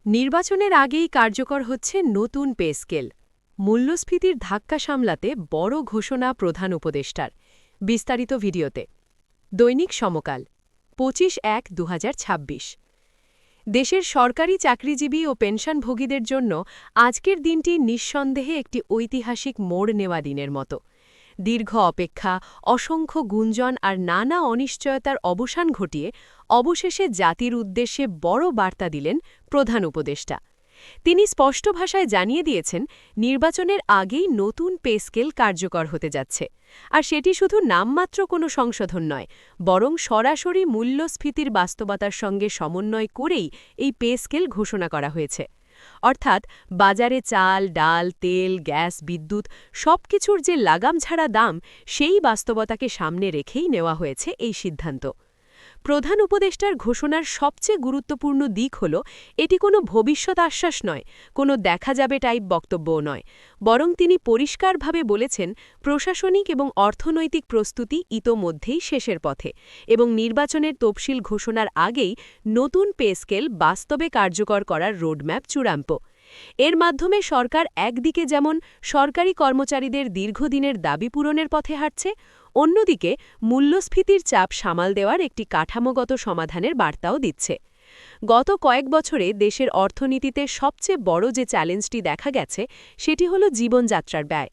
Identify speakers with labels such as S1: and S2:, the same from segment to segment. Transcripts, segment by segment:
S1: নির্বাচনের আগেই কার্যকর হচ্ছে নতুন পে স্কেল। মূল্যস্ফীতির ধাক্কা সামলাতে বড় ঘোষণা প্রধান উপদেষ্টার। বিস্তারিত ভিডিওতে। দৈনিক সমকাল ২৫/১/২০২৬। দেশের সরকারি চাকরিজীবী ও পেনশনভোগীদের জন্য আজকের দিনটি নিঃসন্দেহে একটি ঐতিহাসিক মোড় নেওয়া দিনের মতো। দীর্ঘ অপেক্ষা, অসংখ্য গুঞ্জন আর নানা অনিশ্চয়তার অবসান ঘটিয়ে অবশেষে জাতির উদ্দেশ্যে বড় বার্তা দিলেন প্রধান উপদেষ্টা। তিনি স্পষ্ট ভাষায় জানিয়ে দিয়েছেন, নির্বাচনের আগেই নতুন পে স্কেল কার্যকর হতে যাচ্ছে। আর সেটি শুধু নামমাত্র কোনো সংশোধন নয়, বরং সরাসরি মূল্যস্ফীতির বাস্তবতার সঙ্গে সমন্বয় করেই এই পে স্কেল ঘোষণা করা হয়েছে। অর্থাৎ বাজারে চাল, ডাল, তেল, গ্যাস, বিদ্যুৎ সবকিছুর যে লাগাম ছাড়া দাম, সেই বাস্তবতাকে সামনে রেখেই নেওয়া হয়েছে এই সিদ্ধান্ত। প্রধান উপদেষ্টার ঘোষণার সবচেয়ে গুরুত্বপূর্ণ দিক হল, এটি কোনো ভবিষ্যৎ আশ্বাস নয়, কোনো দেখা যাবে টাইপ বক্তব্যও নয়, বরং তিনি পরিষ্কারভাবে বলেছেন প্রশাসনিক এবং অর্থনৈতিক প্রস্তুতি ইতোমধ্যেই শেষের পথে এবং নির্বাচনের তফসিল ঘোষণার আগেই নতুন পে স্কেল বাস্তবে কার্যকর করার রোডম্যাপ চূড়ান্ত। এর মাধ্যমে সরকার একদিকে যেমন সরকারি কর্মচারীদের দীর্ঘদিনের দাবি পূরণের পথে হাঁটছে, অন্যদিকে মূল্যস্ফীতির চাপ সামাল দেওয়ার একটি কাঠামোগত সমাধানের বার্তাও দিচ্ছে। গত কয়েক বছরে দেশের অর্থনীতিতে সবচেয়ে বড় যে চ্যালেঞ্জটি দেখা গেছে, সেটি হল জীবনযাত্রার ব্যয়।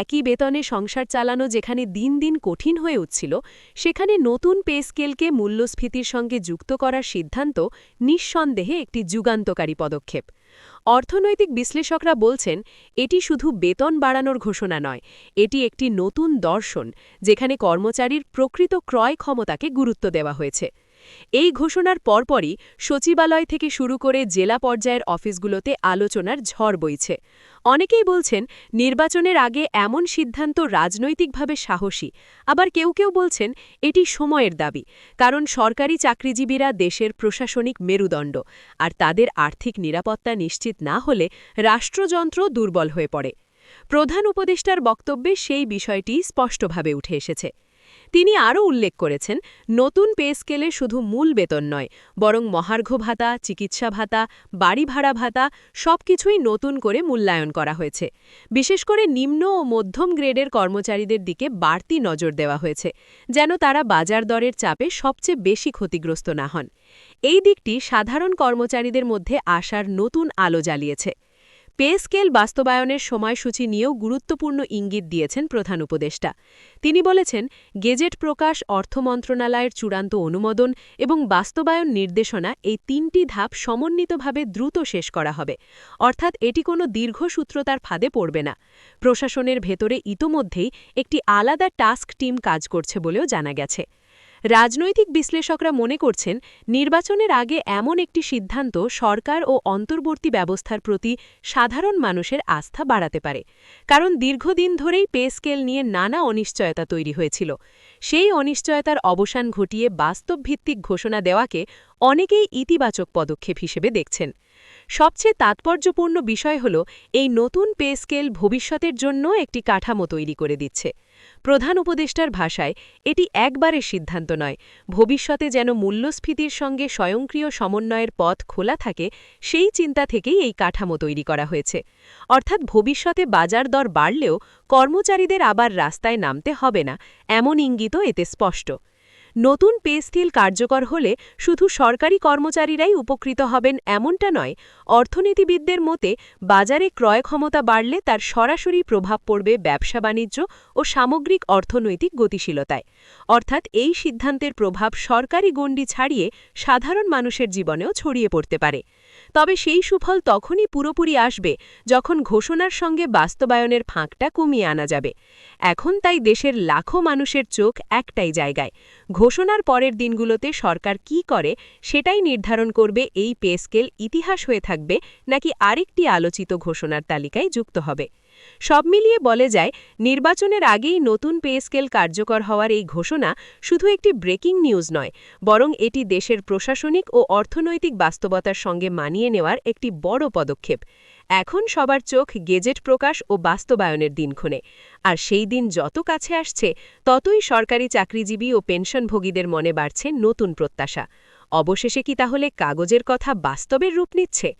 S1: একই বেতনে সংসার চালানো যেখানে দিন দিন কঠিন হয়ে উঠছিল, সেখানে নতুন পে স্কেলকে মূল্যস্ফীতির সঙ্গে যুক্ত করার সিদ্ধান্ত নিঃসন্দেহে একটি যুগান্তকারী পদক্ষেপ। অর্থনৈতিক বিশ্লেষকরা বলছেন, এটি শুধু বেতন বাড়ানোর ঘোষণা নয়, এটি একটি নতুন দর্শন, যেখানে কর্মচারীর প্রকৃত ক্রয় ক্ষমতাকে গুরুত্ব দেওয়া হয়েছে। এই ঘোষণার পরপরই সচিবালয় থেকে শুরু করে জেলা পর্যায়ের অফিসগুলোতে আলোচনার ঝড় বইছে। অনেকেই বলছেন, নির্বাচনের আগে এমন সিদ্ধান্ত রাজনৈতিকভাবে সাহসী, আবার কেউ কেউ বলছেন এটি সময়ের দাবি, কারণ সরকারি চাকরিজীবীরা দেশের প্রশাসনিক মেরুদণ্ড, আর তাদের আর্থিক নিরাপত্তা নিশ্চিত না হলে রাষ্ট্রযন্ত্র দুর্বল হয়ে পড়ে। প্রধান উপদেষ্টার বক্তব্যে সেই বিষয়টি স্পষ্টভাবে উঠে এসেছে। তিনি আরও উল্লেখ করেছেন, নতুন পে স্কেলে শুধু মূল বেতন নয়, বরং মহার্ঘ ভাতা, চিকিৎসা ভাতা, বাড়ি ভাড়া ভাতা সবকিছুই নতুন করে মূল্যায়ন করা হয়েছে। বিশেষ করে নিম্ন ও মধ্যম গ্রেডের কর্মচারীদের দিকে বাড়তি নজর দেওয়া হয়েছে, যেন তারা বাজার দরের চাপে সবচেয়ে বেশি ক্ষতিগ্রস্ত না হন। এই দিকটি সাধারণ কর্মচারীদের মধ্যে আশার নতুন আলো জ্বালিয়েছে। পে স্কেল বাস্তবায়নের সময়সূচি নিয়েও গুরুত্বপূর্ণ ইঙ্গিত দিয়েছেন প্রধান উপদেষ্টা। তিনি বলেছেন, গেজেট প্রকাশ, অর্থ মন্ত্রণালয়ের চূড়ান্ত অনুমোদন এবং বাস্তবায়ন নির্দেশনা, এই তিনটি ধাপ সমন্বিতভাবে দ্রুত শেষ করা হবে। অর্থাৎ এটি কোনো দীর্ঘসূত্রতার ফাঁদে পড়বে না। প্রশাসনের ভেতরে ইতোমধ্যেই একটি আলাদা টাস্ক টিম কাজ করছে বলেও জানা গেছে। রাজনৈতিক বিশ্লেষকরা মনে করছেন, নির্বাচনের আগে এমন একটি সিদ্ধান্ত সরকার ও অন্তর্বর্তী ব্যবস্থার প্রতি সাধারণ মানুষের আস্থা বাড়াতে পারে। কারণ দীর্ঘদিন ধরেই পে স্কেল নিয়ে নানা অনিশ্চয়তা তৈরি হয়েছিল। সেই অনিশ্চয়তার অবসান ঘটিয়ে বাস্তবভিত্তিক ঘোষণা দেওয়াকে অনেকেই ইতিবাচক পদক্ষেপ হিসেবে দেখছেন। সবচেয়ে তাৎপর্যপূর্ণ বিষয় হল, এই নতুন পে স্কেল ভবিষ্যতের জন্য একটি কাঠামো তৈরি করে দিচ্ছে। প্রধান উপদেষ্টার ভাষায়, এটি একবারের সিদ্ধান্ত নয়, ভবিষ্যতে যেন মূল্যস্ফীতির সঙ্গে স্বয়ংক্রিয় সমন্বয়ের পথ খোলা থাকে, সেই চিন্তা থেকেই এই কাঠামো তৈরি করা হয়েছে। অর্থাৎ ভবিষ্যতে বাজার দর বাড়লেও কর্মচারীদের আবার রাস্তায় নামতে হবে না, এমন ইঙ্গিতও এতে স্পষ্ট। নতুন পে স্কেল কার্যকর হলে শুধু সরকারি কর্মচারীরাই উপকৃত হবেন এমনটা নয়, অর্থনীতিবিদদের মতে বাজারে ক্রয় ক্ষমতা বাড়লে তার সরাসরি প্রভাব পড়বে ব্যবসা বাণিজ্য ও সামগ্রিক অর্থনৈতিক গতিশীলতায়। অর্থাৎ এই সিদ্ধান্তের প্রভাব সরকারি গণ্ডি ছাড়িয়ে সাধারণ মানুষের জীবনেও ছড়িয়ে পড়তে পারে। তবে সেই সুফল তখনই পুরোপুরি আসবে, যখন ঘোষণার সঙ্গে বাস্তবায়নের ফাঁকটা কমিয়ে আনা যাবে। এখন তাই দেশের লাখো মানুষের চোখ একটাই জায়গায়। ঘোষণার পরের দিনগুলোতে সরকার কি করে, সেটাই নির্ধারণ করবে এই পে স্কেল ইতিহাস হয়ে থাকবে নাকি আরেকটি আলোচিত ঘোষণার তালিকায় যুক্ত হবে। সব মিলিয়ে বলে যায়, নির্বাচনের আগেই নতুন পে স্কেল কার্যকর হওয়ার এই ঘোষণা শুধু একটি ব্রেকিং নিউজ নয়, বরং এটি দেশের প্রশাসনিক ও অর্থনৈতিক বাস্তবতার সঙ্গে মানিয়ে নেওয়ার একটি বড় পদক্ষেপ। এখন সবার চোখ গেজেট প্রকাশ ও বাস্তবায়নের দিনক্ষণে। আর সেই দিন যত কাছে আসছে, ততই সরকারি চাকরিজীবী ও পেনশনভোগীদের মনে বাড়ছে নতুন প্রত্যাশা। অবশেষে কি তাহলে কাগজের কথা বাস্তবের রূপ নিচ্ছে?